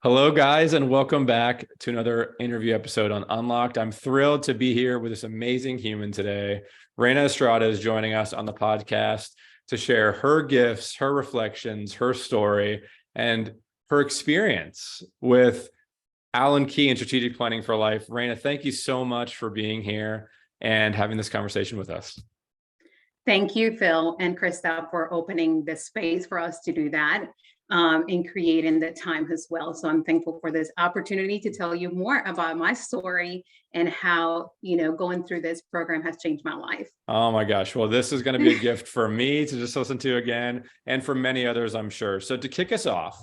Hello, guys, and welcome back to another interview episode on Unlocked. I'm thrilled to be here with this amazing human today. Reyna Estrada is joining us on the podcast to share her gifts, her reflections, her story, and her experience with Allen Key and strategic planning for life. Reyna, thank you so much for being here and having this conversation with us. Thank you, Phil and Krista, for opening this space for us to do that and creating the time as well. So I'm thankful for this opportunity to tell you more about my story and how, going through this program has changed my life. Oh my gosh. Well, this is going to be a gift for me to just listen to again, and for many others, I'm sure. So to kick us off,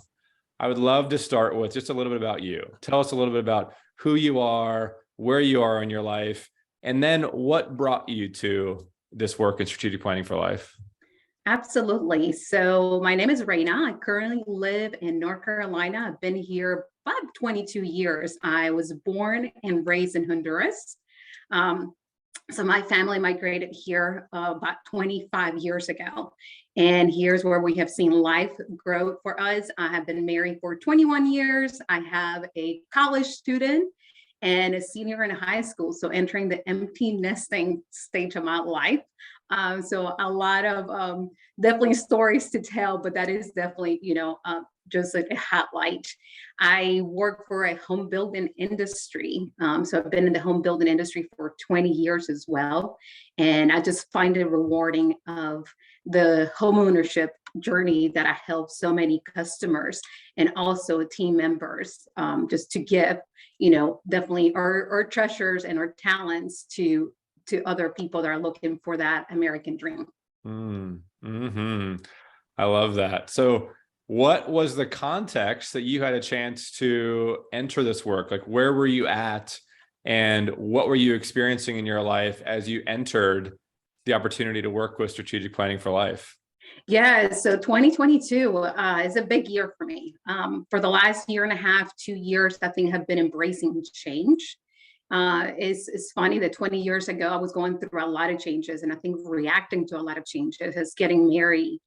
I would love to start with just a little bit about you. Tell us a little bit about who you are, where you are in your life, and then what brought you to this work in strategic planning for life. Absolutely. So my name is Reyna. I currently live in North Carolina. I've been here about 22 years. I was born and raised in Honduras. So my family migrated here about 25 years ago. And here's where we have seen life grow for us. I have been married for 21 years. I have a college student and a senior in high school. So entering the empty nesting stage of my life. So a lot of definitely stories to tell, but that is definitely, just a highlight. I work for a home building industry. So I've been in the home building industry for 20 years as well. And I just find it rewarding of the home ownership journey that I help so many customers and also team members just to give, definitely our treasures and our talents to other people that are looking for that American dream. I love that. So what was the context that you had a chance to enter this work? Like, where were you at and what were you experiencing in your life as you entered the opportunity to work with strategic planning for life? Yeah, so 2022 is a big year for me. For the last year and a half, 2 years, I think have been embracing change. It's funny that 20 years ago, I was going through a lot of changes, and I think reacting to a lot of changes is getting married,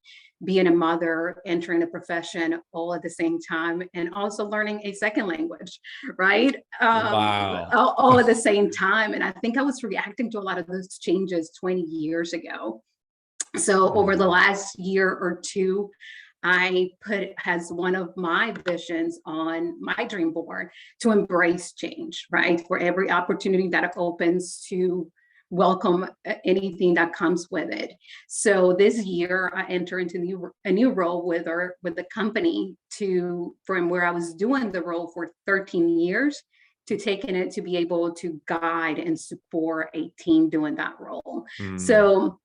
being a mother, entering a profession all at the same time, and also learning a second language, right? Wow. All at the same time. And I think I was reacting to a lot of those changes 20 years ago. So over the last year or two, I put as one of my visions on my dream board to embrace change, right? For every opportunity that opens, to welcome anything that comes with it. So this year I enter into a new role with the company, from where I was doing the role for 13 years to taking it to be able to guide and support a team doing that role. So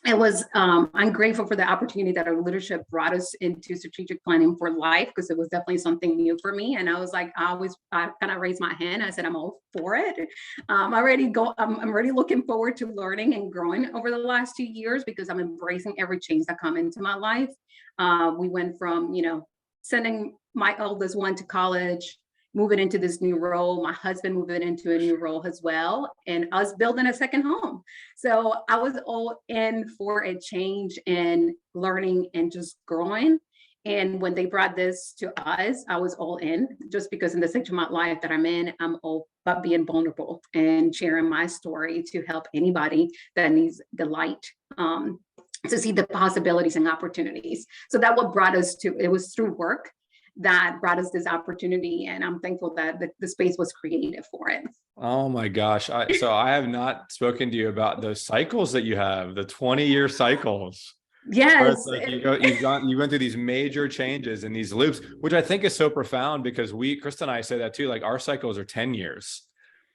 it was I'm grateful for the opportunity that our leadership brought us into strategic planning for life, because it was definitely something new for me. And I was like, I kind of raised my hand. I said, I'm all for it. I'm already looking forward to learning and growing over the last 2 years, because I'm embracing every change that come into my life. We went from, sending my eldest one to college, moving into this new role, my husband moving into a new role as well, and us building a second home. So I was all in for a change and learning and just growing. And when they brought this to us, I was all in, just because in the stage of my life that I'm in, I'm all about being vulnerable and sharing my story to help anybody that needs the light. To see the possibilities and opportunities. So that what brought us to, it was through work that brought us this opportunity, and I'm thankful that the space was created for it. Oh my gosh. So I have not spoken to you about those cycles that you have, the 20-year cycles. Yes. Like you went through these major changes and these loops, which I think is so profound, because Krista and I say that too, like our cycles are 10 years,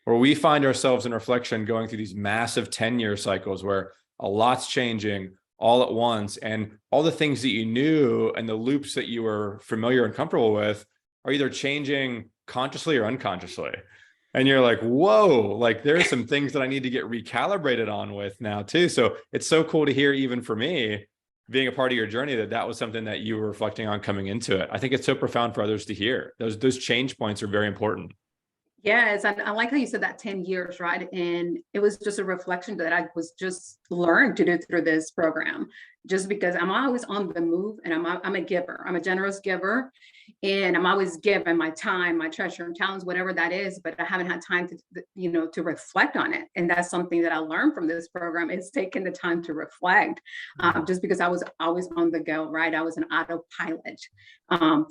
where we find ourselves in reflection going through these massive 10-year cycles where a lot's changing all at once, and all the things that you knew and the loops that you were familiar and comfortable with are either changing consciously or unconsciously. And you're like, whoa, like there's some things that I need to get recalibrated on with now too. So it's so cool to hear, even for me, being a part of your journey, that was something that you were reflecting on coming into it. I think it's so profound for others to hear. Those change points are very important. Yes, and I like how you said that 10 years, right? And it was just a reflection that I was just learned to do through this program, just because I'm always on the move and I'm a giver. I'm a generous giver, and I'm always giving my time, my treasure and talents, whatever that is, but I haven't had time to, to reflect on it. And that's something that I learned from this program is taking the time to reflect, just because I was always on the go, right? I was an autopilot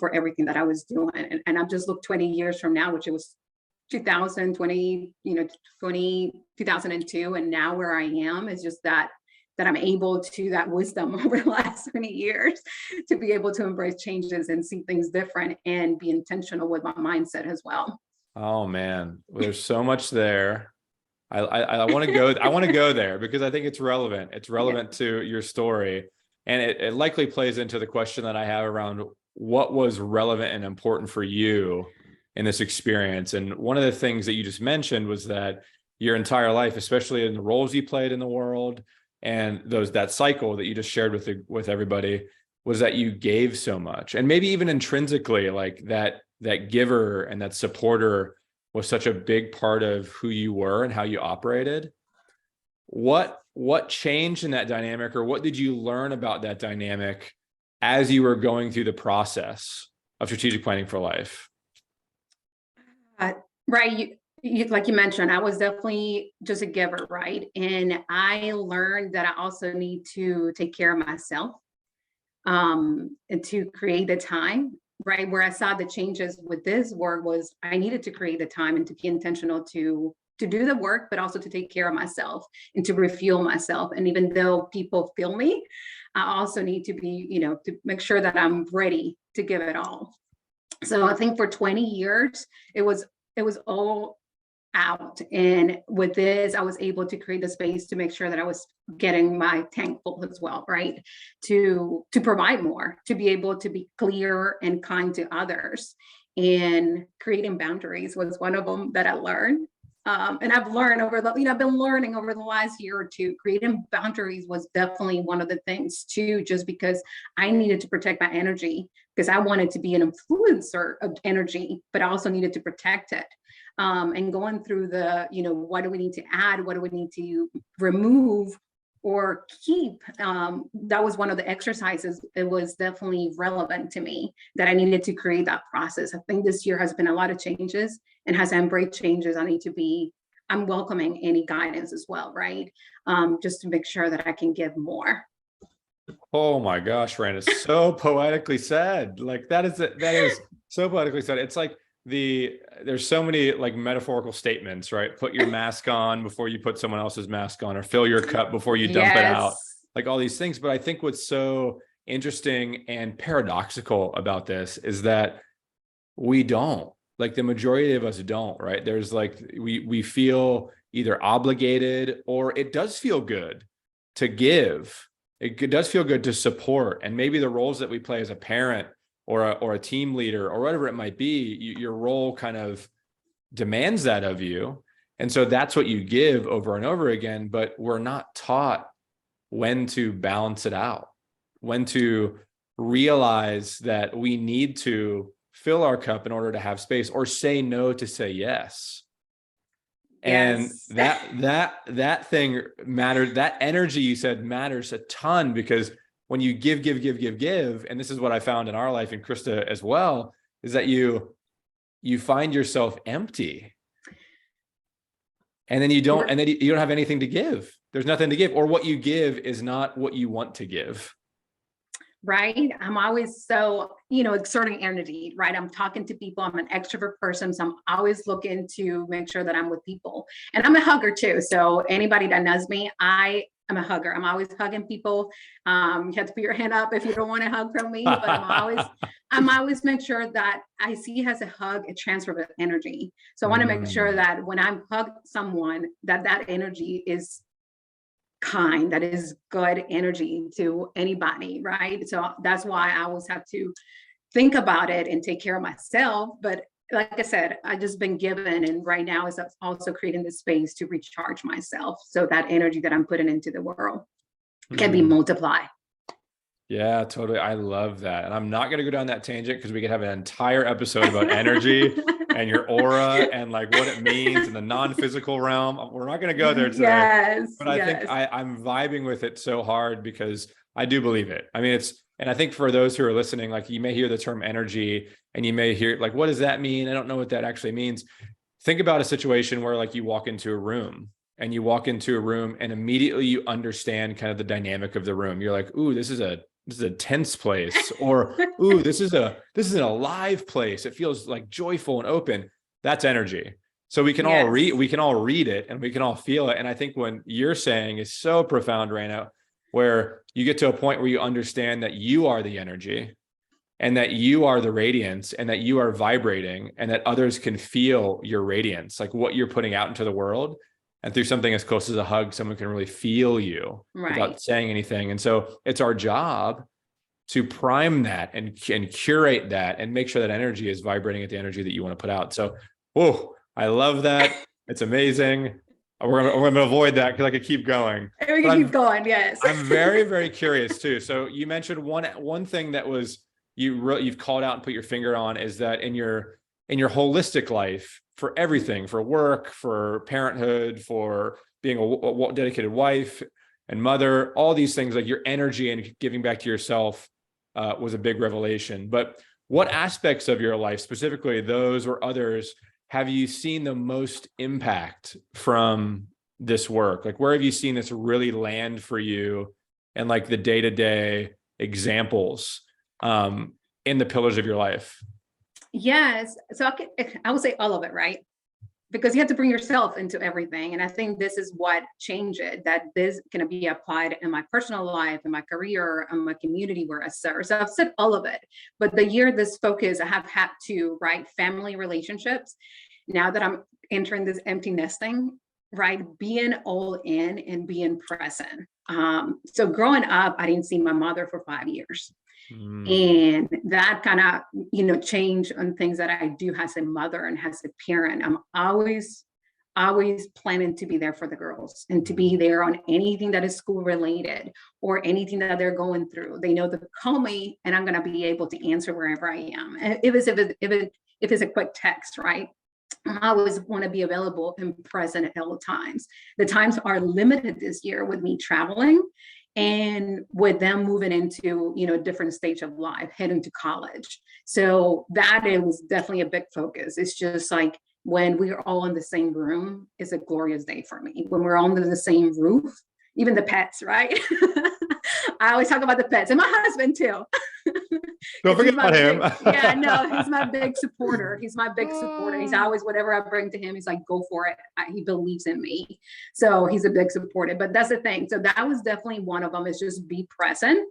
for everything that I was doing. And I've just looked 20 years from now, which it was 2020, 2002, and now where I am is just that I'm able to that wisdom over the last 20 years to be able to embrace changes and see things different and be intentional with my mindset as well. Oh man, there's so much there. I want to go. I want to go there because I think it's relevant. It's relevant to your story, and it likely plays into the question that I have around what was relevant and important for you in this experience. And one of the things that you just mentioned was that your entire life, especially in the roles you played in the world, and that cycle that you just shared with everybody, was that you gave so much, and maybe even intrinsically, like that giver and that supporter was such a big part of who you were and how you operated. What changed in that dynamic, or what did you learn about that dynamic as you were going through the process of strategic planning for life? Right. You, like you mentioned, I was definitely just a giver, right? And I learned that I also need to take care of myself, and to create the time, right? Where I saw the changes with this work was I needed to create the time and to be intentional to do the work, but also to take care of myself and to refuel myself. And even though people feel me, I also need to be, to make sure that I'm ready to give it all. So I think for 20 years, it was all out. And with this, I was able to create the space to make sure that I was getting my tank full as well, right? To provide more, to be able to be clear and kind to others. And creating boundaries was one of them that I learned. And I've learned I've been learning over the last year or two, creating boundaries was definitely one of the things too, just because I needed to protect my energy because I wanted to be an influencer of energy, but I also needed to protect it. And going through what do we need to add? What do we need to remove or keep? That was one of the exercises. It was definitely relevant to me that I needed to create that process. I think this year has been a lot of changes, and as I embrace changes, I'm welcoming any guidance as well, right? Just to make sure that I can give more. Oh my gosh, Reyna, so poetically said. Like that is so poetically said. It's like there's so many like metaphorical statements, right? Put your mask on before you put someone else's mask on, or fill your cup before you dump it out. Like all these things. But I think what's so interesting and paradoxical about this is that we don't, like the majority of us don't, right? There's like, we feel either obligated, or it does feel good to give. It does feel good to support. And maybe the roles that we play as a parent or a team leader or whatever it might be, your role kind of demands that of you. And so that's what you give over and over again, but we're not taught when to balance it out, when to realize that we need to fill our cup in order to have space, or say no to say yes. And that thing mattered. That energy you said matters a ton, because when you give, and this is what I found in our life, and Krista as well, is that you find yourself empty, and then you don't have anything to give. There's nothing to give, or what you give is not what you want to give. Right. I'm always so, exerting energy, right? I'm talking to people. I'm an extrovert person. So I'm always looking to make sure that I'm with people. And I'm a hugger too. So anybody that knows me, I am a hugger. I'm always hugging people. You have to put your hand up if you don't want to hug from me, but I'm always make sure that I see as a hug, a transfer of energy. So I want to make sure that when I'm hug someone, that energy is kind, that is good energy to anybody, right? So that's why I always have to think about it and take care of myself. But like I said, I just been given, and right now is also creating the space to recharge myself, so that energy that I'm putting into the world can be multiplied. Yeah, totally. I love that. And I'm not going to go down that tangent because we could have an entire episode about energy and your aura and like what it means in the non-physical realm. We're not going to go there today, Yes, but I think I'm vibing with it so hard because I do believe it. I mean, and I think for those who are listening, like you may hear the term energy and you may hear like, what does that mean? I don't know what that actually means. Think about a situation where like you walk into a room and immediately you understand kind of the dynamic of the room. You're like, ooh, this is a tense place, or ooh, this is an alive place. It feels like joyful and open. That's energy. So we can all read it and we can all feel it. And I think when you're saying is so profound, Reyna, where you get to a point where you understand that you are the energy and that you are the radiance and that you are vibrating and that others can feel your radiance, like what you're putting out into the world. And through something as close as a hug, someone can really feel you without saying anything. And so it's our job to prime that and curate that and make sure that energy is vibrating at the energy that you want to put out. So, whoa, I love that. It's amazing. We're going to avoid that because I could keep going. We can keep going. Yes. I'm very, very curious too. So you mentioned one thing that was you've called out and put your finger on is that in your holistic life, for everything, for work, for parenthood, for being a dedicated wife and mother, all these things, like your energy and giving back to yourself was a big revelation. But what aspects of your life, specifically those or others, have you seen the most impact from this work? Like, where have you seen this really land for you and like the day-to-day examples in the pillars of your life? Yes. So I would say all of it, right? Because you have to bring yourself into everything. And I think this is what changed it, that this can be applied in my personal life, in my career, in my community where I serve. So I've said all of it. But the year this focus, I have had to, right, family relationships. Now that I'm entering this empty nesting, right, being all in and being present. So growing up, I didn't see my mother for 5 years. And that kind of, change on things that I do as a mother and as a parent. I'm always planning to be there for the girls and to be there on anything that is school related or anything that they're going through. They know to call me and I'm going to be able to answer wherever I am. And if it's a quick text, right? I always want to be available and present at all times. The times are limited this year with me traveling and with them moving into, a different stage of life, heading to college. So that was definitely a big focus. It's just like when we're all in the same room, it's a glorious day for me. When we're all under the same roof, even the pets, right? I always talk about the pets and my husband too. Don't forget about him. He's my big supporter. He's always, whatever I bring to him, he's like, go for it. He believes in me. So he's a big supporter, but that's the thing. So that was definitely one of them, is just be present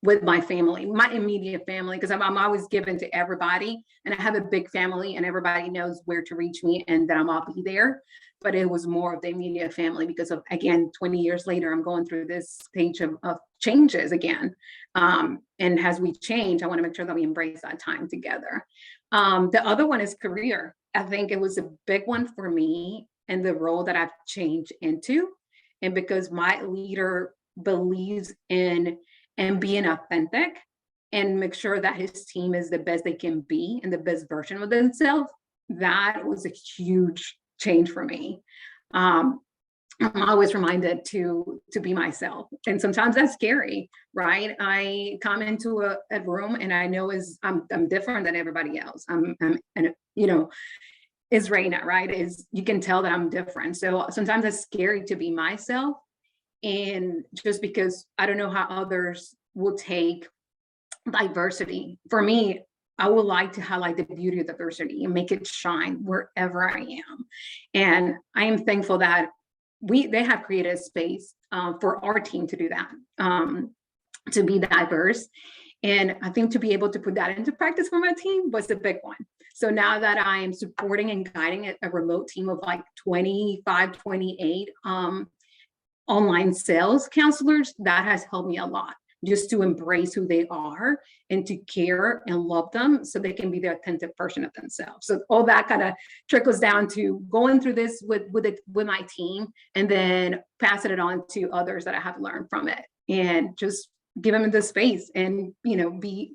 with my family, my immediate family, because I'm always given to everybody and I have a big family and everybody knows where to reach me and that I'll be there. But it was more of the immediate family because of, again, 20 years later, I'm going through this stage of changes again. And as we change, I want to make sure that we embrace that time together. The other one is career. I think it was a big one for me and the role that I've changed into. And because my leader believes in and being authentic and make sure that his team is the best they can be and the best version of themselves, that was a huge change for me. I'm always reminded to be myself. And sometimes that's scary, right? I come into a room and I know I'm different than everybody else. Is Reyna, right? You can tell that I'm different. So sometimes it's scary to be myself. And just because I don't know how others will take diversity. For me, I would like to highlight the beauty of diversity and make it shine wherever I am. And I am thankful that they have created a space for our team to do that, to be diverse. And I think to be able to put that into practice for my team was a big one. So now that I am supporting and guiding a remote team of like 25, 28 online sales counselors, that has helped me a lot. Just to embrace who they are and to care and love them so they can be the authentic version of themselves. So all that kind of trickles down to going through this with my team and then passing it on to others that I have learned from it and just give them the space and, be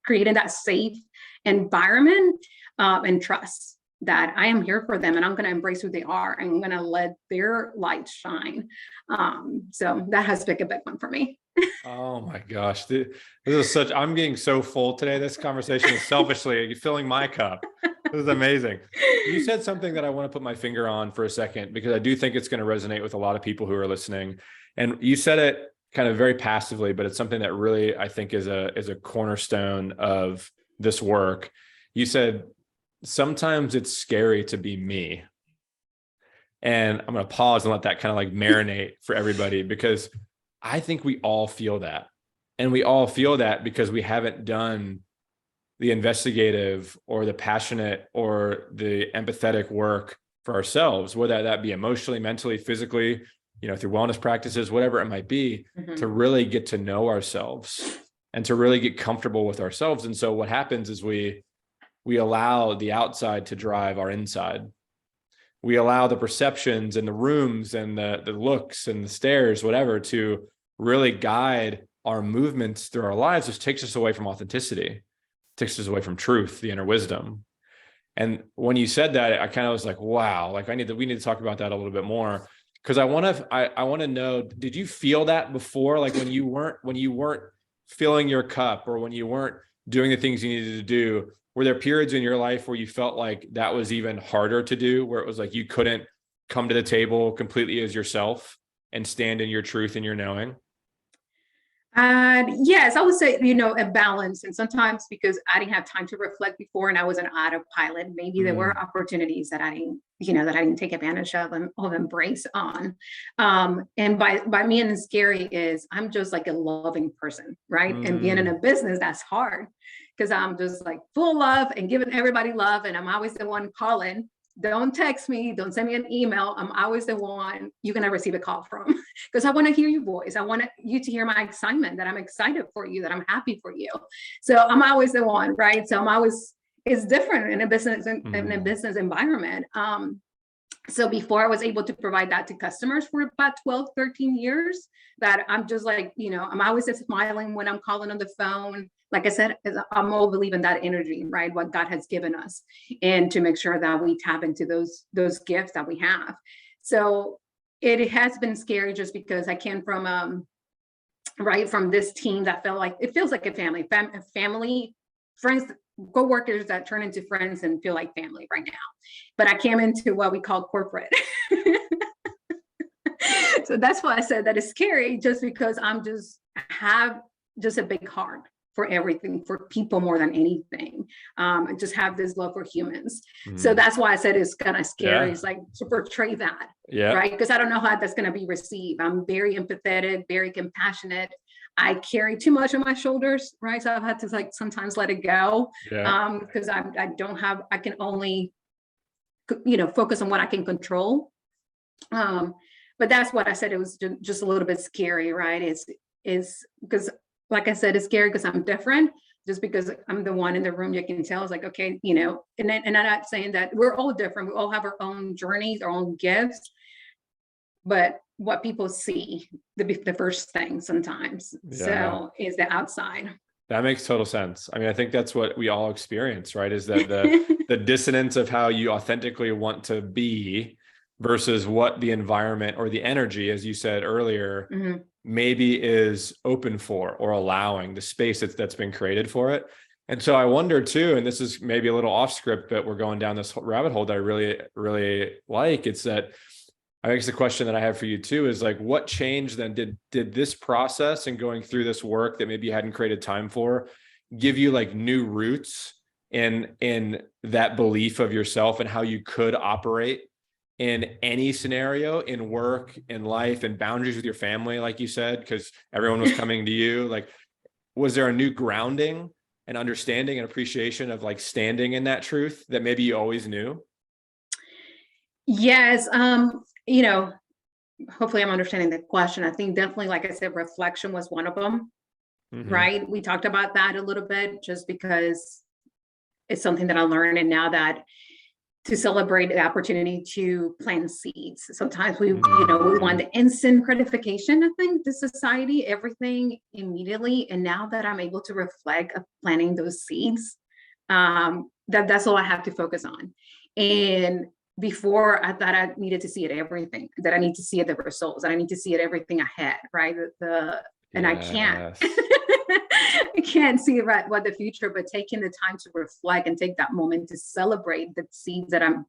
creating that safe environment and trust that I am here for them and I'm going to embrace who they are and I'm going to let their light shine. So that has been a big one for me. Oh my gosh. This is I'm getting so full today. This conversation is selfishly filling my cup. This is amazing. You said something that I want to put my finger on for a second, because I do think it's going to resonate with a lot of people who are listening. And you said it kind of very passively, but it's something that really, I think is a cornerstone of this work. You said, sometimes it's scary to be me. And I'm going to pause and let that kind of like marinate for everybody, because I think we all feel that. And we all feel that because we haven't done the investigative or the passionate or the empathetic work for ourselves, whether that be emotionally, mentally, physically, through wellness practices, whatever it might be, to really get to know ourselves and to really get comfortable with ourselves. And so what happens is we allow the outside to drive our inside. We allow the perceptions and the rooms and the looks and the stares, whatever, to really guide our movements through our lives, which takes us away from authenticity, takes us away from truth, the inner wisdom. And when you said that, I kind of was like, wow, like we need to talk about that a little bit more. Because I want to know, did you feel that before? Like when you weren't filling your cup, or when you weren't doing the things you needed to do, were there periods in your life where you felt like that was even harder to do, where it was like you couldn't come to the table completely as yourself and stand in your truth and your knowing? Yes, I would say, a balance. And sometimes because I didn't have time to reflect before and I was an autopilot, maybe there were opportunities that I didn't take advantage of embrace on. And by me and scary is I'm just like a loving person, right? And being in a business, that's hard because I'm just like full love and giving everybody love. And I'm always the one calling. Don't text me, don't send me an email. I'm always the one you're going to receive a call from because I want to hear your voice. I want you to hear my excitement, that I'm excited for you, that I'm happy for you. So I'm always the one, right? So it's different in a business, in a business environment. So before I was able to provide that to customers for about 12, 13 years, that I'm just like, I'm always just smiling when I'm calling on the phone. Like I said, I'm all believing that energy, right? What God has given us, and to make sure that we tap into those gifts that we have. So it has been scary just because I came from, from this team that it feels like a family, family, friends, co-workers that turn into friends and feel like family right now. But I came into what we call corporate. So that's why I said that it's scary, just because have a big heart for everything, for people more than anything. And just have this love for humans. So that's why I said it's kind of scary. Yeah. It's like to portray that, yeah. right? Because I don't know how that's going to be received. I'm very empathetic, very compassionate. I carry too much on my shoulders, right? So I've had to sometimes let it go, because I can only, focus on what I can control. But that's what I said. It was just a little bit scary, right? Is because, like I said, it's scary because I'm different. Just because I'm the one in the room, you can tell it's like, okay, and I'm not saying that we're all different. We all have our own journeys, our own gifts. But what people see, the first thing sometimes, so is the outside. That makes total sense. I mean, I think that's what we all experience, right? Is that the dissonance of how you authentically want to be versus what the environment or the energy, as you said earlier, maybe is open for or allowing the space that's been created for it. And so I wonder too, and this is maybe a little off script, but we're going down this rabbit hole that I really, really like. It's that I guess the question that I have for you too is like, what changed then? Did this process and going through this work that maybe you hadn't created time for give you like new roots in that belief of yourself and how you could operate in any scenario, in work, in life, and boundaries with your family, like you said, because everyone was coming to you? Like, was there a new grounding and understanding and appreciation of like standing in that truth that maybe you always knew? Yes. Hopefully I'm understanding the question. I think definitely, like I said, reflection was one of them, right? We talked about that a little bit just because it's something that I learned. And now that to celebrate the opportunity to plant seeds. Sometimes we want the instant gratification, I think, the society, everything immediately. And now that I'm able to reflect of planting those seeds, That's all I have to focus on. And before, I thought I needed to see it everything, that I need to see it the results, that I need to see it everything ahead, right? And I can't. Yes. I can't see what the future, but taking the time to reflect and take that moment to celebrate the seeds that I'm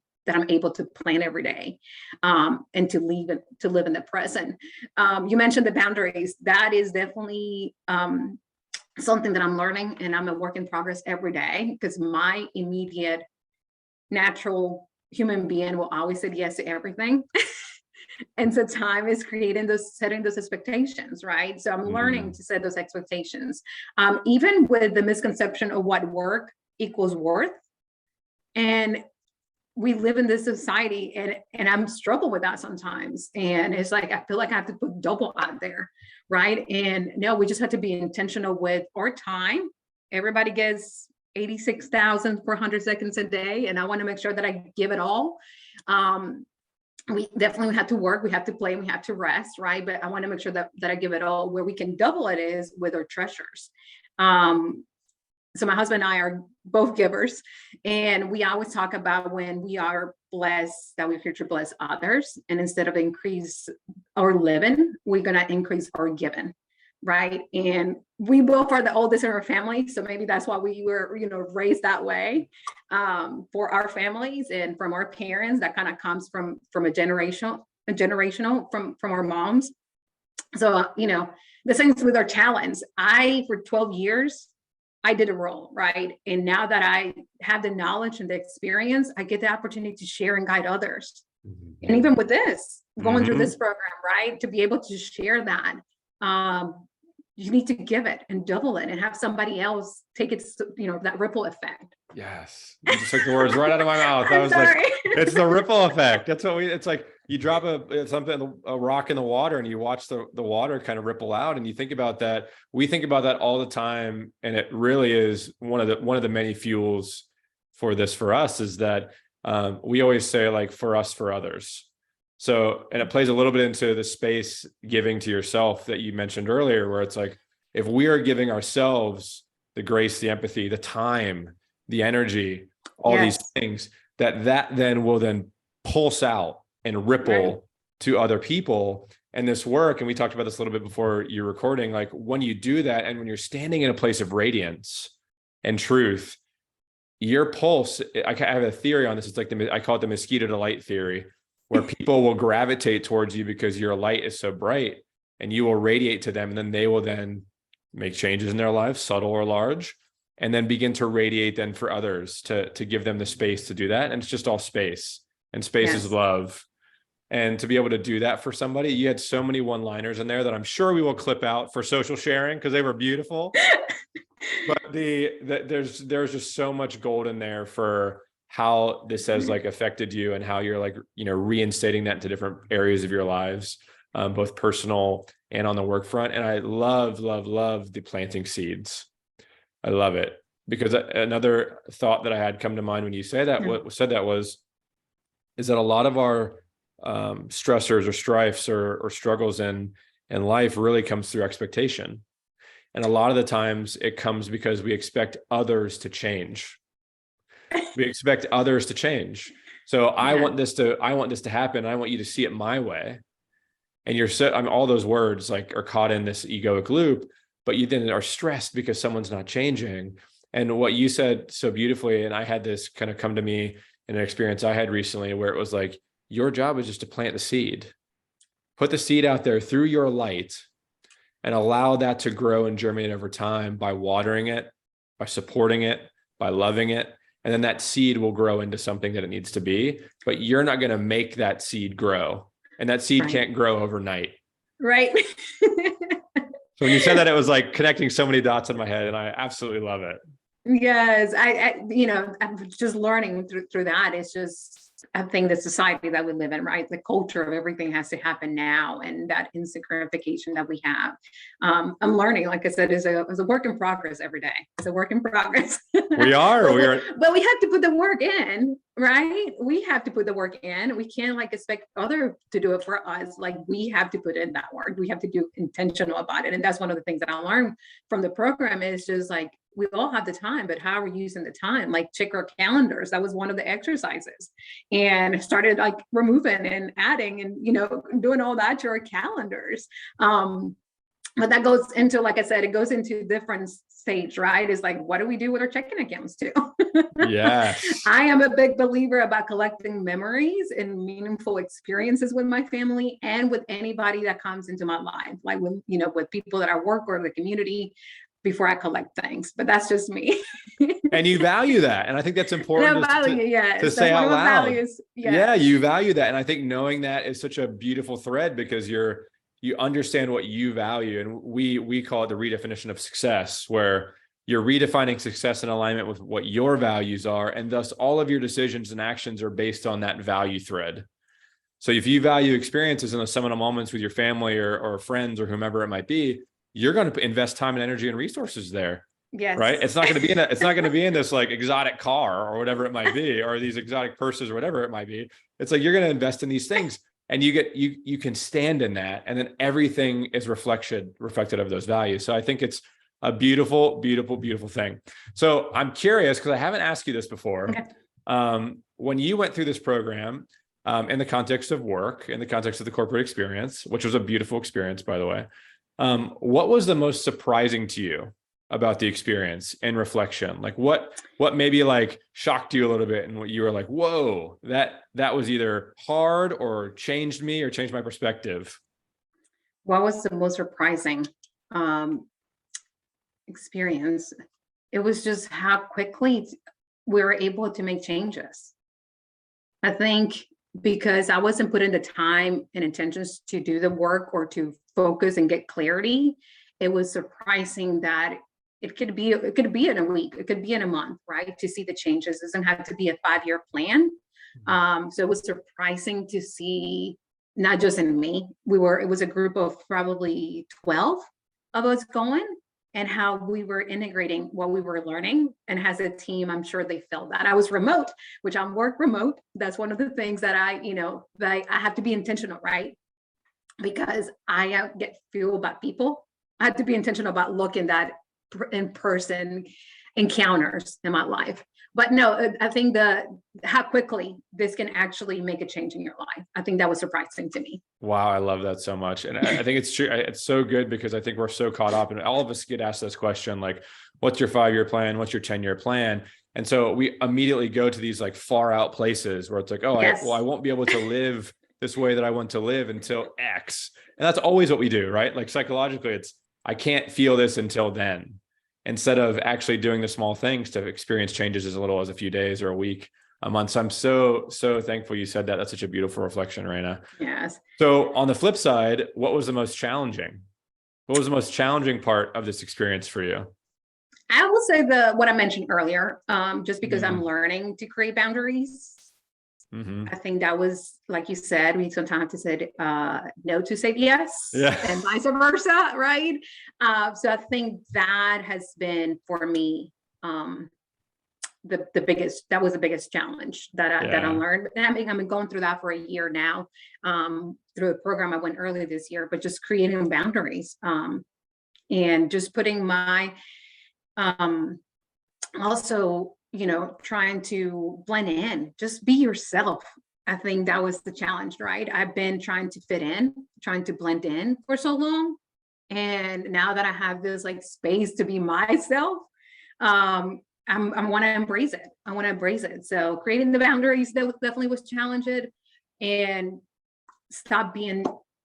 able to plant every day, and to live in the present. You mentioned the boundaries. That is definitely something that I'm learning, and I'm a work in progress every day, because my immediate natural human being will always say yes to everything. And so time is setting those expectations, right? So I'm learning to set those expectations, even with the misconception of what work equals worth. And we live in this society, and I'm struggle with that sometimes. And it's like, I feel like I have to put double out there, right? And no, we just have to be intentional with our time. Everybody gets 86,400 seconds a day, and I want to make sure that I give it all. We definitely have to work, we have to play, and we have to rest, right? But I want to make sure that I give it all. Where we can double it is with our treasures. So my husband and I are both givers, and we always talk about when we are blessed, that we're here to bless others. And instead of increase our living, we're going to increase our giving, right? And we both are the oldest in our family, so maybe that's why we were, raised that way, for our families and from our parents. That kind of comes from a generational from our moms. So the same with our talents. For 12 years I did a role, right? And now that I have the knowledge and the experience, I get the opportunity to share and guide others. And even with this, going through this program, right, to be able to share that, you need to give it and double it and have somebody else take it, that ripple effect. Yes. You just took the words right out of my mouth. I was like, it's the ripple effect. That's what it's like. You drop a rock in the water, and you watch the water kind of ripple out, and you think about that. We think about that all the time. And it really is one of the many fuels for this for us, is that we always say, like, for us, for others. So, and it plays a little bit into the space giving to yourself that you mentioned earlier, where it's like, if we are giving ourselves the grace, the empathy, the time, the energy, all these things, that then will then pulse out and ripple to other people. And this work, and we talked about this a little bit before you're recording, like when you do that, and when you're standing in a place of radiance and truth, your pulse, I have a theory on this. It's like I call it the mosquito to light theory, where people will gravitate towards you because your light is so bright, and you will radiate to them. And then they will then make changes in their lives, subtle or large, and then begin to radiate then for others, to give them the space to do that. And it's just all space, and space is love. And to be able to do that for somebody, you had so many one-liners in there that I'm sure we will clip out for social sharing, because they were beautiful. But there's just so much gold in there for how this has like affected you, and how you're like, reinstating that into different areas of your lives, both personal and on the work front. And I love the planting seeds. I love it, because another thought that I had come to mind when you say that, is that a lot of our stressors or strifes or struggles in life really comes through expectation. And a lot of the times it comes because we expect others to change. We expect others to change. So I want this to happen. I want you to see it my way. And all those words like are caught in this egoic loop, but you then are stressed because someone's not changing. And what you said so beautifully, and I had this kind of come to me in an experience I had recently, where it was like, your job is just to plant the seed, put the seed out there through your light, and allow that to grow and germinate over time by watering it, by supporting it, by loving it. And then that seed will grow into something that it needs to be, but you're not going to make that seed grow. And that seed can't grow overnight. Right. So when you said that, it was like connecting so many dots in my head, and I absolutely love it. Yes. I'm just learning through that. It's just, I think the society that we live in, right? The culture of everything has to happen now, and that insecurification that we have. I'm learning, like I said, is a work in progress every day. It's a work in progress. We are. But we have to put the work in, right? We have to put the work in. We can't expect other to do it for us. Like, we have to put in that work. We have to do intentional about it. And that's one of the things that I learned from the program, is just like, we all have the time, but how are we using the time? Like check our calendars. That was one of the exercises, and started like removing and adding and, doing all that to our calendars. But that goes into, like I said, it goes into different stage, right? It's like, what do we do with our checking accounts too? Yes. I am a big believer about collecting memories and meaningful experiences with my family and with anybody that comes into my life, like with people that I work or the community, before I collect things. But that's just me. And you value that. And I think that's important to say out loud. Values, yes. Yeah, you value that. And I think knowing that is such a beautiful thread, because you understand what you value. And we call it the redefinition of success, where you're redefining success in alignment with what your values are. And thus all of your decisions and actions are based on that value thread. So if you value experiences in those seminal moments with your family or friends or whomever it might be, you're going to invest time and energy and resources there. Yes. Right. It's not going to be in this like exotic car or whatever it might be, or these exotic purses or whatever it might be. It's like, you're going to invest in these things. And you can stand in that, and then everything is reflected of those values. So I think it's a beautiful, beautiful, beautiful thing. So I'm curious, because I haven't asked you this before. Okay. When you went through this program, in the context of work, in the context of the corporate experience, which was a beautiful experience, by the way, what was the most surprising to you about the experience in reflection? Like what maybe like shocked you a little bit, and what you were like, whoa, that was either hard or changed me or changed my perspective? What was the most surprising experience? It was just how quickly we were able to make changes. I think because I wasn't putting the time and intentions to do the work or to focus and get clarity, it was surprising that it could be in a week, it could be in a month, right? To see the changes. It doesn't have to be a 5-year plan. So it was surprising to see, not just in me, it was a group of probably 12 of us going, and how we were integrating what we were learning. And as a team, I'm sure they felt that. I was remote, which I'm work remote. That's one of the things that I have to be intentional, right? Because I get fueled about people. I have to be intentional about looking at in-person encounters in my life. But no, I think how quickly this can actually make a change in your life. I think that was surprising to me. Wow, I love that so much. And I think it's true. It's so good, because I think we're so caught up, and all of us get asked this question, like, what's your 5-year plan? What's your 10-year plan? And so we immediately go to these like far out places where it's like, oh, yes. I won't be able to live this way that I want to live until X. And that's always what we do, right? Like psychologically, I can't feel this until then, instead of actually doing the small things to experience changes as little as a few days or a week, a month. So I'm so thankful you said that. That's such a beautiful reflection, Reyna. Yes. So on the flip side, what was the most challenging? What was the most challenging part of this experience for you? I will say what I mentioned earlier, just because I'm learning to create boundaries. I think that was, like you said, we sometimes have to say no to say yes, and vice versa, right? So I think that has been for me the biggest challenge that I learned. And I mean, I've been going through that for a year now, through a program I went earlier this year, but just creating boundaries, and just putting my also, trying to blend in, just be yourself. I think that was the challenge, right? I've been trying to fit in, trying to blend in for so long. And now that I have this like space to be myself, I want to embrace it. I want to embrace it. So creating the boundaries, that definitely was challenging, and stop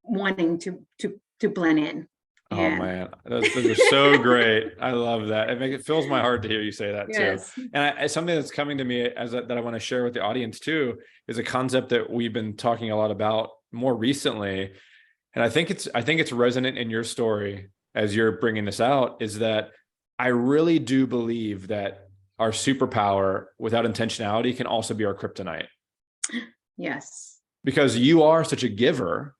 wanting to blend in. Oh man, those are so great. I love that. It fills my heart to hear you say that too. And something that's coming to me that I want to share with the audience too is a concept that we've been talking a lot about more recently. And I think it's resonant in your story as you're bringing this out, is that I really do believe that our superpower without intentionality can also be our kryptonite. Yes. Because you are such a giver.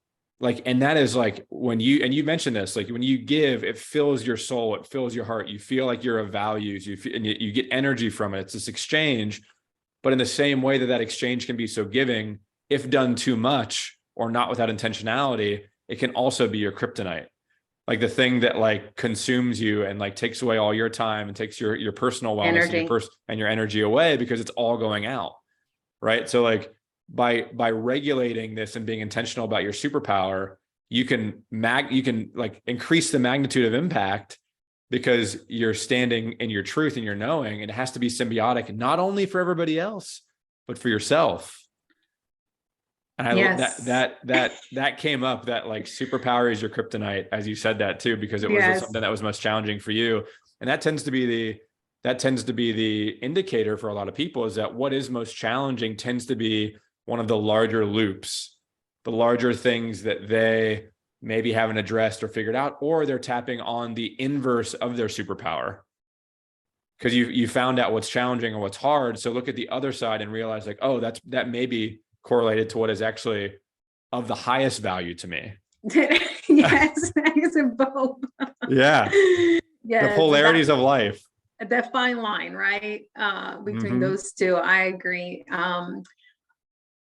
And that is like and you mentioned this, like when you give, it fills your soul, it fills your heart. You feel like you're of values, and you get energy from it. It's this exchange, but in the same way that exchange can be so giving, if done too much or not without intentionality, it can also be your kryptonite. like the thing that like consumes you and like takes away all your time and takes your personal wellness and your energy away, because it's all going out. Right. So like by regulating this and being intentional about your superpower, you can like increase the magnitude of impact, because you're standing in your truth and your knowing. It has to be symbiotic, not only for everybody else, but for yourself. And that came up, that like superpower is your kryptonite, as you said that too, because it was something that was most challenging for you. And that tends to be the indicator for a lot of people, is that what is most challenging tends to be one of the larger loops, the larger things that they maybe haven't addressed or figured out, or they're tapping on the inverse of their superpower. Because you found out what's challenging and what's hard. So look at the other side and realize like, oh, that may be correlated to what is actually of the highest value to me. Yes, it's both. Yeah. The polarities of life. That fine line, right? Between those two. I agree.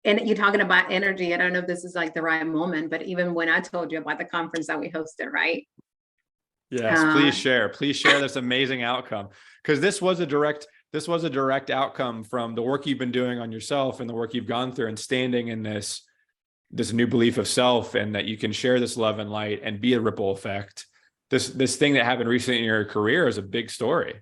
And you're talking about energy. I don't know if this is like the right moment, but even when I told you about the conference that we hosted, right? Yes, please share this amazing outcome. Because this was a direct outcome from the work you've been doing on yourself and the work you've gone through, and standing in this new belief of self, and that you can share this love and light and be a ripple effect. This thing that happened recently in your career is a big story.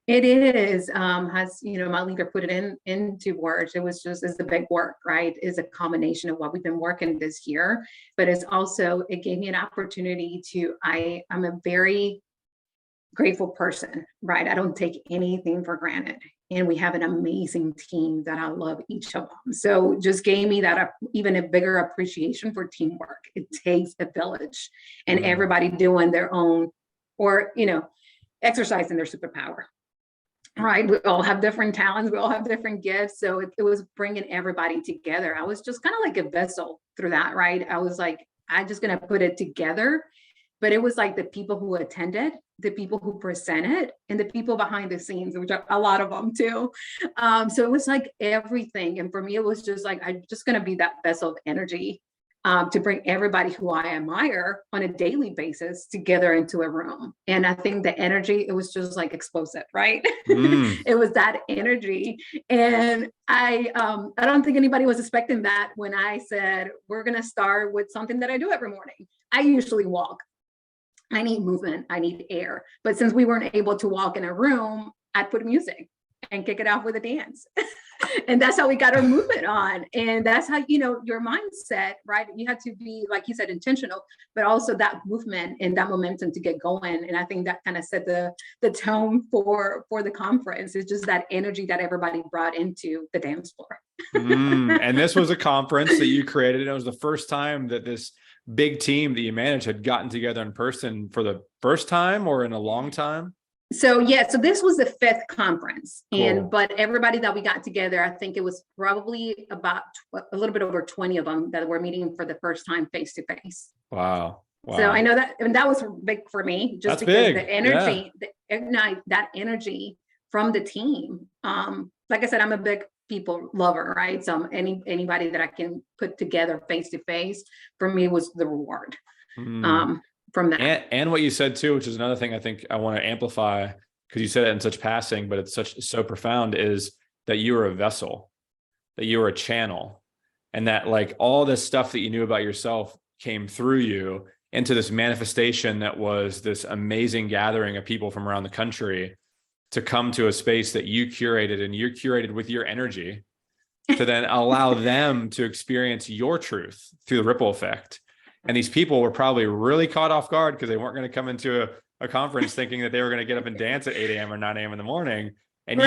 It is, has, my leader put it into words. It's the big work, right? It's a combination of what we've been working this year, but it gave me an opportunity I'm a very grateful person, right? I don't take anything for granted. And we have an amazing team that I love each of them. So just gave me that even a bigger appreciation for teamwork. It takes a village, and everybody doing their own, or, exercising their superpower. Right. We all have different talents. We all have different gifts. So it was bringing everybody together. I was just kind of like a vessel through that. Right. I was like, I'm just going to put it together. But it was like the people who attended, the people who presented, and the people behind the scenes, which are a lot of them too. So it was like everything. And for me, it was just like, I'm just going to be that vessel of energy to bring everybody who I admire on a daily basis together into a room. And I think the energy, it was just like explosive, right? It was that energy. And I don't think anybody was expecting that when I said, we're going to start with something that I do every morning. I usually walk. I need movement. I need air. But since we weren't able to walk in a room, I'd put music and kick it off with a dance. And that's how we got our movement on. And that's how, your mindset, right? You had to be, like you said, intentional, but also that movement and that momentum to get going. And I think that kind of set the tone for the conference. It's just that energy that everybody brought into the dance floor. And this was a conference that you created. And it was the first time that this big team that you managed had gotten together in person for the first time, or in a long time? So this was the 5th conference. Cool. But everybody that we got together, I think it was probably about a little bit over 20 of them that were meeting for the first time face to face. Wow. So I know that, and that was big for me, just because big. The energy, that energy from the team. Like I said, I'm a big people lover, right? So anybody that I can put together face to face, for me, was the reward. From that. And what you said too, which is another thing I think I want to amplify, because you said it in such passing, but it's so profound, is that you were a vessel, that you were a channel, and that like all this stuff that you knew about yourself came through you into this manifestation that was this amazing gathering of people from around the country to come to a space that you curated, and you curated with your energy to then allow them to experience your truth through the ripple effect. And these people were probably really caught off guard, because they weren't going to come into a conference thinking that they were going to get up and dance at 8 a.m. or 9 a.m. in the morning. And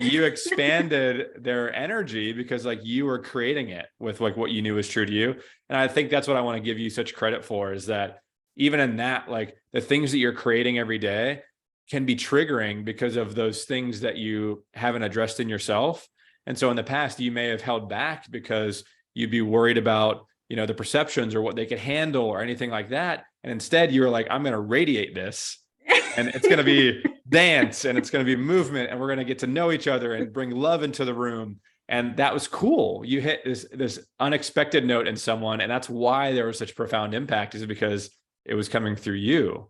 you expanded their energy because like you were creating it with like what you knew was true to you. And I think that's what I want to give you such credit for, is that even in that, like the things that you're creating every day can be triggering because of those things that you haven't addressed in yourself. And so in the past, you may have held back because you'd be worried about, the perceptions or what they could handle or anything like that. And instead you were like, I'm going to radiate this, and it's going to be dance, and it's going to be movement, and we're going to get to know each other and bring love into the room. And that was cool. You hit this unexpected note in someone. And that's why there was such profound impact, is because it was coming through you,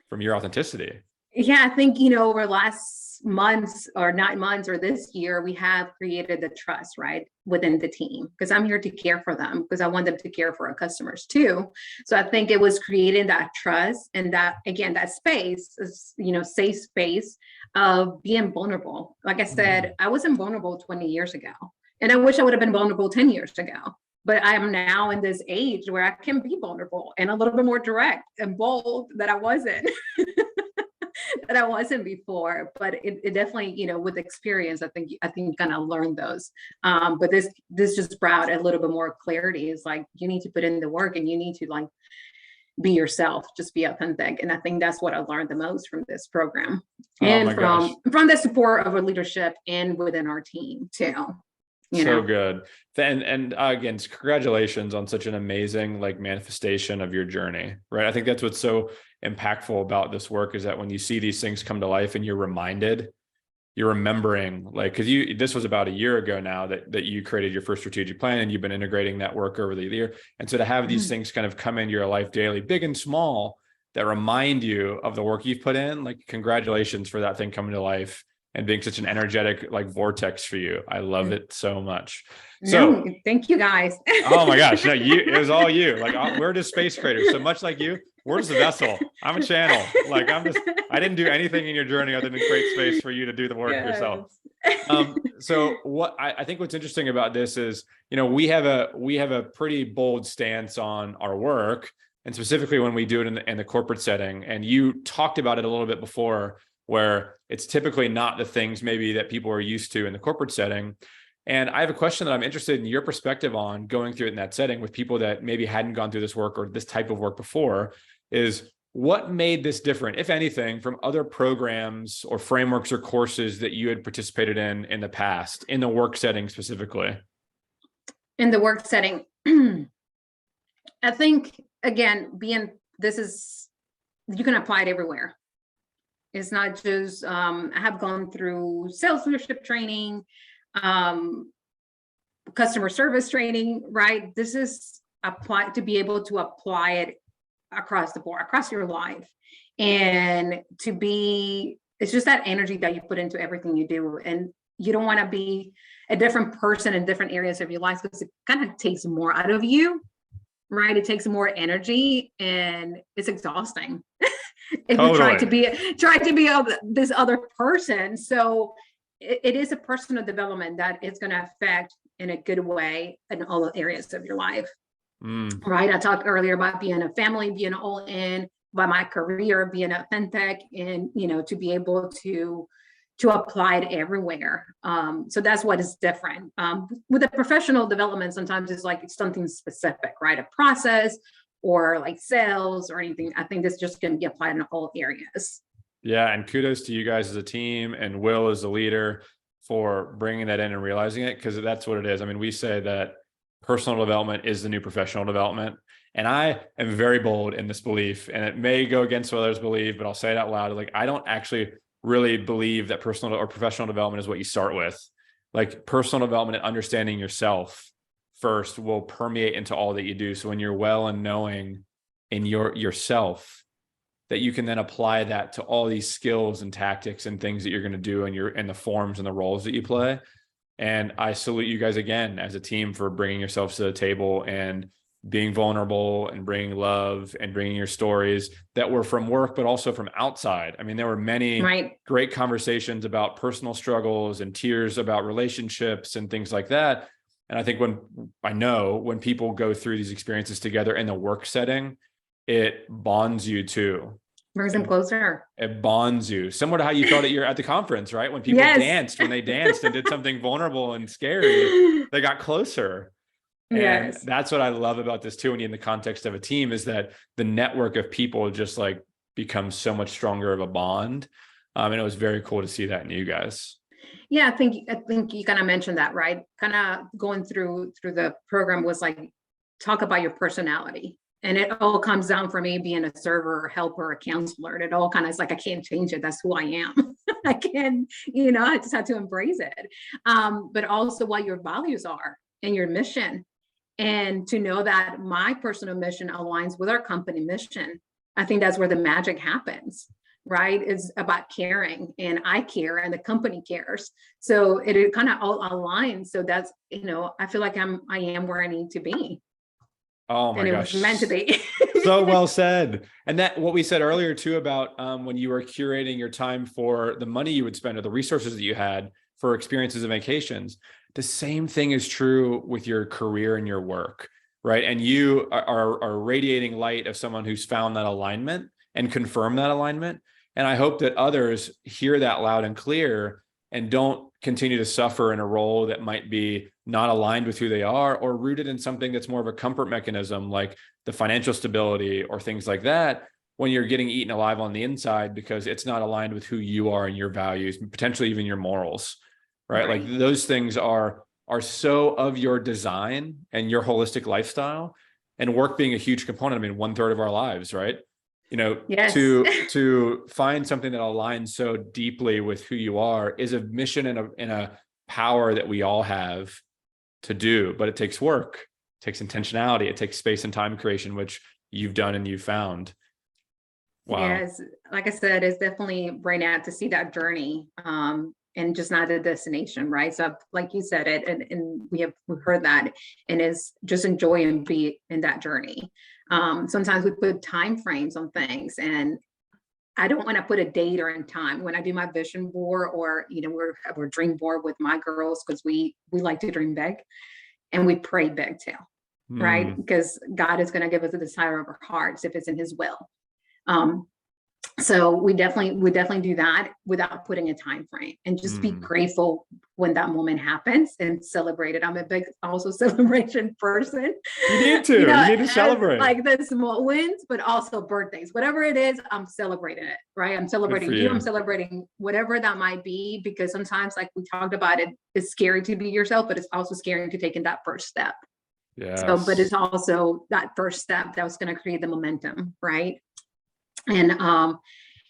from your authenticity. Yeah, I think, over the last months or 9 months or this year, we have created the trust, right, within the team, because I'm here to care for them, because I want them to care for our customers too. So I think it was creating that trust and that, again, that space is, safe space of being vulnerable. Like I said, I wasn't vulnerable 20 years ago, and I wish I would have been vulnerable 10 years ago. But I am now in this age where I can be vulnerable and a little bit more direct and bold that I wasn't. That I wasn't before, but it definitely, with experience, I think gonna learn those. But this just brought a little bit more clarity. It's like, you need to put in the work and you need to like be yourself, just be authentic. And I think that's what I learned the most from this program, and from the support of our leadership and within our team too. So good. And again, congratulations on such an amazing like manifestation of your journey, right? I think that's what's so impactful about this work, is that when you see these things come to life and you're remembering, like, because this was about a year ago now that you created your first strategic plan, and you've been integrating that work over the year. And so to have these things kind of come into your life daily, big and small, that remind you of the work you've put in, like, congratulations for that thing coming to life and being such an energetic like vortex for you. I love it so much. So thank you guys. Oh my gosh, no, it was all you. Like, we're just space creators. So much like you, we're just a vessel. I'm a channel. Like, I didn't do anything in your journey other than create space for you to do the work yourself. So what I think what's interesting about this is, we have a pretty bold stance on our work, and specifically when we do it in the corporate setting. And you talked about it a little bit before, where it's typically not the things maybe that people are used to in the corporate setting. And I have a question that I'm interested in your perspective on, going through it in that setting with people that maybe hadn't gone through this work or this type of work before, is what made this different, if anything, from other programs or frameworks or courses that you had participated in the past, in the work setting specifically? In the work setting, I think, again, you can apply it everywhere. It's not just, I have gone through sales leadership training, customer service training, right? This is to be able to apply it across the board, across your life. And it's just that energy that you put into everything you do. And you don't want to be a different person in different areas of your life, because it kind of takes more out of you, right? It takes more energy, and it's exhausting. If you try to be this other person. So it is a personal development that is going to affect in a good way in all the areas of your life. Right? I talked earlier about being a family, being all in, by my career, being authentic, and to be able to apply it everywhere. So that's what is different. With the professional development, sometimes it's like it's something specific, right? A process, or like sales or anything. I think this just can be applied in all areas. Yeah. And kudos to you guys as a team, and Will as the leader, for bringing that in and realizing it, because that's what it is. I mean, we say that personal development is the new professional development. And I am very bold in this belief, and it may go against what others believe, but I'll say it out loud. Like, I don't actually really believe that personal or professional development is what you start with. Like, personal development and understanding yourself first will permeate into all that you do. So when you're well and knowing in yourself, that you can then apply that to all these skills and tactics and things that you're going to do and the forms and the roles that you play. And I salute you guys again as a team for bringing yourselves to the table and being vulnerable and bringing love and bringing your stories that were from work, but also from outside. I mean, there were many great conversations about personal struggles and tears about relationships and things like that. And I think when people go through these experiences together in the work setting, it bonds you too. Brings them closer. It bonds you, similar to how you felt at the conference, right? When people danced, when they danced and did something vulnerable and scary, they got closer. And that's what I love about this too. When you're in the context of a team, is that the network of people just like becomes so much stronger of a bond. And it was very cool to see that in you guys. Yeah, I think you kind of mentioned that, right? Kind of going through the program was like, talk about your personality. And it all comes down for me being a server, a helper, a counselor. And it all kind of is like, I can't change it. That's who I am. I can, I just have to embrace it. But also what your values are and your mission. And to know that my personal mission aligns with our company mission. I think that's where the magic happens, right? It's about caring, and I care and the company cares. So it kind of all aligns. So that's, I feel like I am where I need to be. Oh my And it gosh. was meant to be. So well said. And that what we said earlier too about when you were curating your time for the money you would spend or the resources that you had for experiences and vacations, the same thing is true with your career and your work, right? And you are radiating light of someone who's found that alignment and confirmed that alignment. And I hope that others hear that loud and clear and don't continue to suffer in a role that might be not aligned with who they are, or rooted in something that's more of a comfort mechanism, like the financial stability or things like that, when you're getting eaten alive on the inside because it's not aligned with who you are and your values, potentially even your morals, right? Like those things are so of your design and your holistic lifestyle, and work being a huge component. I mean, 1/3 of our lives, right? Yes. To find something that aligns so deeply with who you are is a mission and a power that we all have to do, but it takes work, it takes intentionality, it takes space and time creation, which you've done and you've found. Wow. Yes, like I said, it's definitely right now to see that journey, and just not the destination, right? So like you said it, and we've heard that, and is just enjoy and be in that journey. Sometimes we put time frames on things, and I don't want to put a date or in time when I do my vision board, or we're dream board with my girls, because we like to dream big, and we pray big too, right? Because God is going to give us the desire of our hearts if it's in His will. So we definitely do that without putting a time frame, and just be grateful when that moment happens and celebrate it. I'm a big also celebration person. You need to, you need to celebrate like the small wins, but also birthdays, whatever it is, I'm celebrating it, right? I'm celebrating you. I'm celebrating whatever that might be, because sometimes, like we talked about, it's scary to be yourself, but it's also scary to take in that first step. Yes. So, but it's also that first step that was going to create the momentum, right? And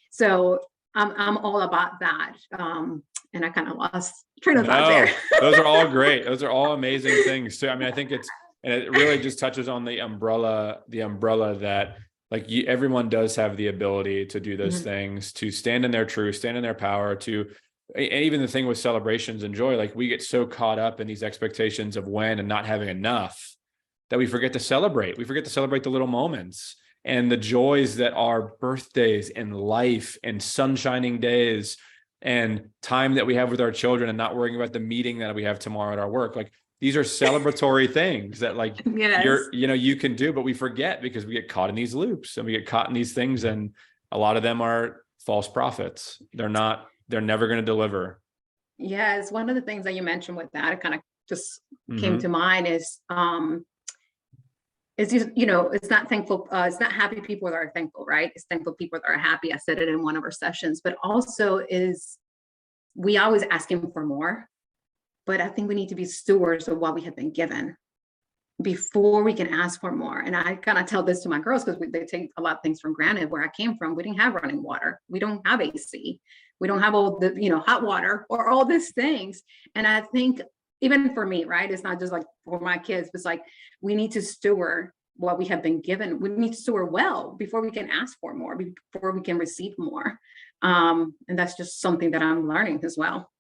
so I'm all about that. And I kind of lost train of thought there. Those are all great. Those are all amazing things too. I mean, I think and it really just touches on the umbrella that like everyone does have the ability to do those things, to stand in their truth, stand in their power, and even the thing with celebrations and joy, like we get so caught up in these expectations of when and not having enough that we forget to celebrate. We forget to celebrate the little moments and the joys that are birthdays and life and sunshining days and time that we have with our children, and not worrying about the meeting that we have tomorrow at our work. Like these are celebratory things that like you can do, but we forget because we get caught in these loops and we get caught in these things. And a lot of them are false prophets. They're never going to deliver. Yes. One of the things that you mentioned with that, it kind of just came to mind is, it's just, it's not thankful. It's not happy people that are thankful, right? It's thankful people that are happy. I said it in one of our sessions, but also we always asking for more, but I think we need to be stewards of what we have been given before we can ask for more. And I kind of tell this to my girls, because they take a lot of things for granted. Where I came from, we didn't have running water. We don't have AC. We don't have all the, hot water or all these things. And I think, even for me, right? It's not just like for my kids, but it's like, we need to steward what we have been given. We need to steward well before we can ask for more, before we can receive more. And that's just something that I'm learning as well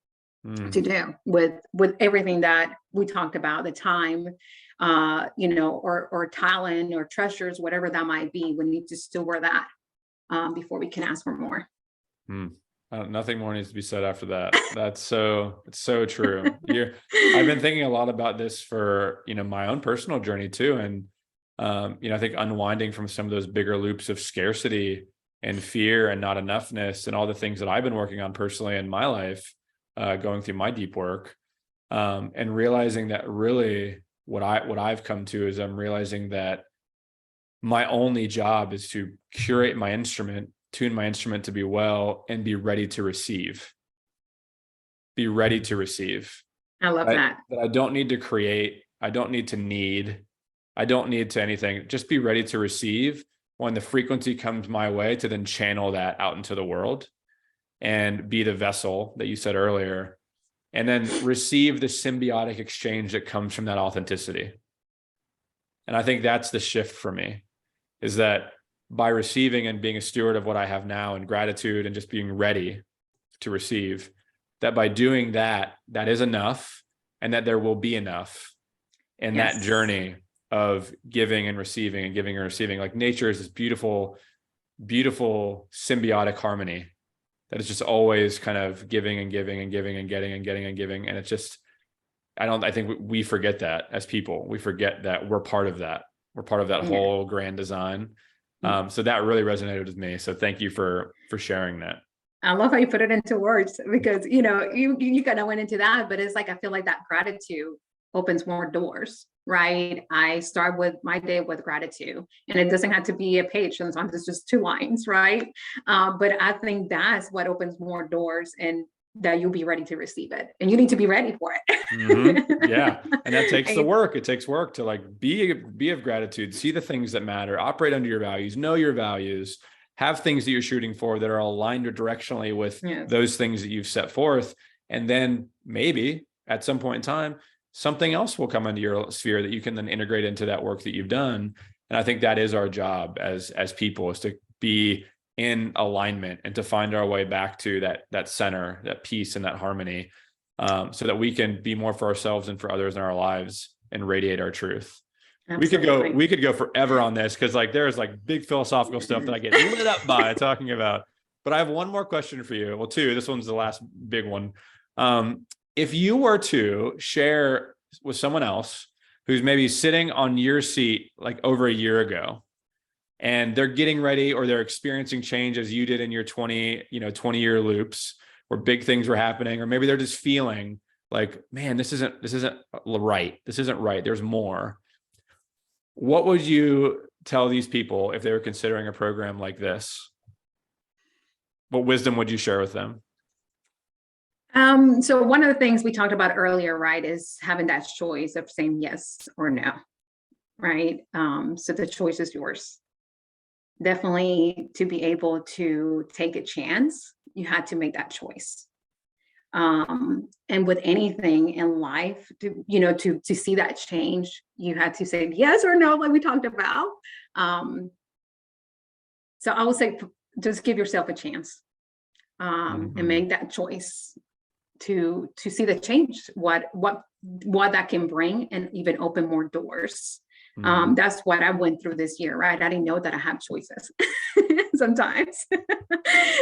to do with everything that we talked about, the time, or talent or treasures, whatever that might be. We need to steward that before we can ask for more. Nothing more needs to be said after that. It's so true. I've been thinking a lot about this for, my own personal journey too. And, I think unwinding from some of those bigger loops of scarcity and fear and not enoughness and all the things that I've been working on personally in my life, going through my deep work, and realizing that really what I've come to is I'm realizing that my only job is to curate my instrument, tune my instrument to be well, and be ready to receive. Be ready to receive. I love that. That I don't need to create. I don't need to need. I don't need to anything. Just be ready to receive when the frequency comes my way, to then channel that out into the world and be the vessel that you said earlier, and then receive the symbiotic exchange that comes from that authenticity. And I think that's the shift for me, is that by receiving and being a steward of what I have now and gratitude and just being ready to receive, that by doing that, that is enough, and that there will be enough in that journey of giving and receiving and giving and receiving. Like nature is this beautiful, beautiful symbiotic harmony that is just always kind of giving and giving and giving and getting and getting and giving. And it's just, I think we forget that as people. We forget that we're part of that. We're part of that whole grand design. So that really resonated with me. So thank you for sharing that. I love how you put it into words, because, you know, you kind of went into that, but it's like, I feel like that gratitude opens more doors, right? I start with my day with gratitude, and it doesn't have to be a page. Sometimes it's just 2 lines, right? But I think that's what opens more doors, and that you'll be ready to receive it, and you need to be ready for it. Yeah. And that takes the work. It takes work to like be of gratitude, see the things that matter, operate under your values, know your values, have things that you're shooting for that are aligned or directionally with those things that you've set forth. And then maybe at some point in time, something else will come into your sphere that you can then integrate into that work that you've done. And I think that is our job as people, is to be in alignment and to find our way back to that center, that peace and that harmony, so that we can be more for ourselves and for others in our lives and radiate our truth. Absolutely. We could go forever on this, because like there's like big philosophical stuff that I get lit up by talking about. But I have one more question for you. Well, 2. This one's the last big one. If you were to share with someone else who's maybe sitting on your seat like over a year ago, and they're getting ready, or they're experiencing change as you did in your 20-year loops, where big things were happening, or maybe they're just feeling like, man, this isn't right. This isn't right. There's more. What would you tell these people if they were considering a program like this? What wisdom would you share with them? So one of the things we talked about earlier, right, is having that choice of saying yes or no, right? So the choice is yours. Definitely, to be able to take a chance, you had to make that choice. And with anything in life, to see that change, you had to say yes or no, like we talked about. So I would say, just give yourself a chance, and make that choice to see the change, what that can bring, and even open more doors. That's what I went through this year, right? I didn't know that I have choices. Sometimes I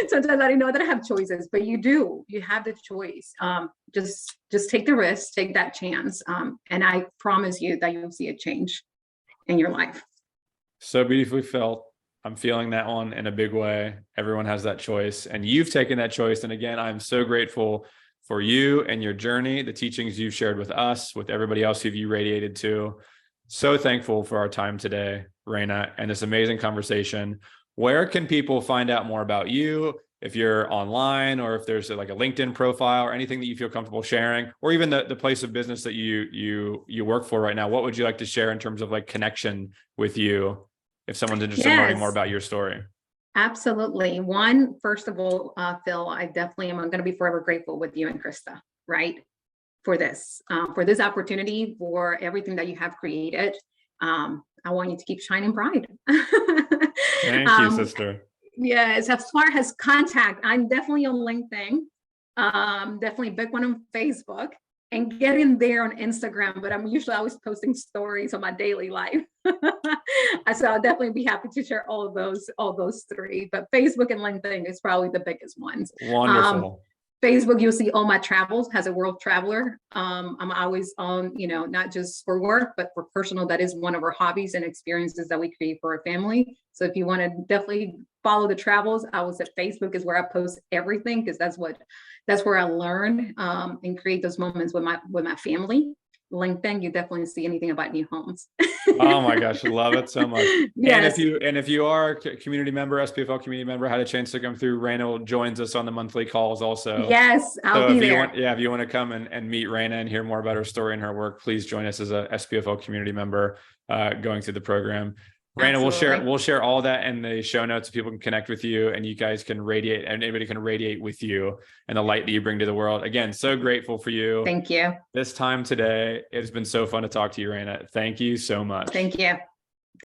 didn't know that I have choices, but you have the choice. Just take the risk, take that chance. And I promise you that you'll see a change in your life. So beautifully felt. I'm feeling that one in a big way. Everyone has that choice, and you've taken that choice. And again, I'm so grateful for you and your journey, the teachings you've shared with us, with everybody else who you radiated to. So thankful for our time today, Reyna, and this amazing conversation. Where can people find out more about you? If you're online, or if there's like a LinkedIn profile or anything that you feel comfortable sharing, or even the place of business that you work for right now, what would you like to share in terms of like connection with you if someone's interested in learning more about your story? Absolutely. First of all, Phil, I definitely am going to be forever grateful with you and Krista, right? For this opportunity, for everything that you have created. I want you to keep shining bright. Thank you, sister. Yes, as far as contact, I'm definitely on LinkedIn. Definitely big one on Facebook, and getting there on Instagram, but I'm usually always posting stories on my daily life. So I'll definitely be happy to share all those 3, but Facebook and LinkedIn is probably the biggest ones. Wonderful. Facebook, you'll see all my travels as a world traveler. I'm always on, not just for work, but for personal. That is one of our hobbies and experiences that we create for our family. So if you want to definitely follow the travels, I would say Facebook is where I post everything, because that's where I learn and create those moments with my family. LinkedIn, you definitely see anything about new homes. Oh my gosh, I love it so much. Yes. And if you are a community member, SPFL community member, had a chance to come through, Reyna joins us on the monthly calls also. Yes, I'll be there. If you want to come and meet Reyna and hear more about her story and her work, please join us as a SPFL community member going through the program. Reyna, we'll share all that in the show notes so people can connect with you, and you guys can radiate, and anybody can radiate with you and the light that you bring to the world. Again, so grateful for you. Thank you. This time today, it's been so fun to talk to you, Reyna. Thank you so much. Thank you.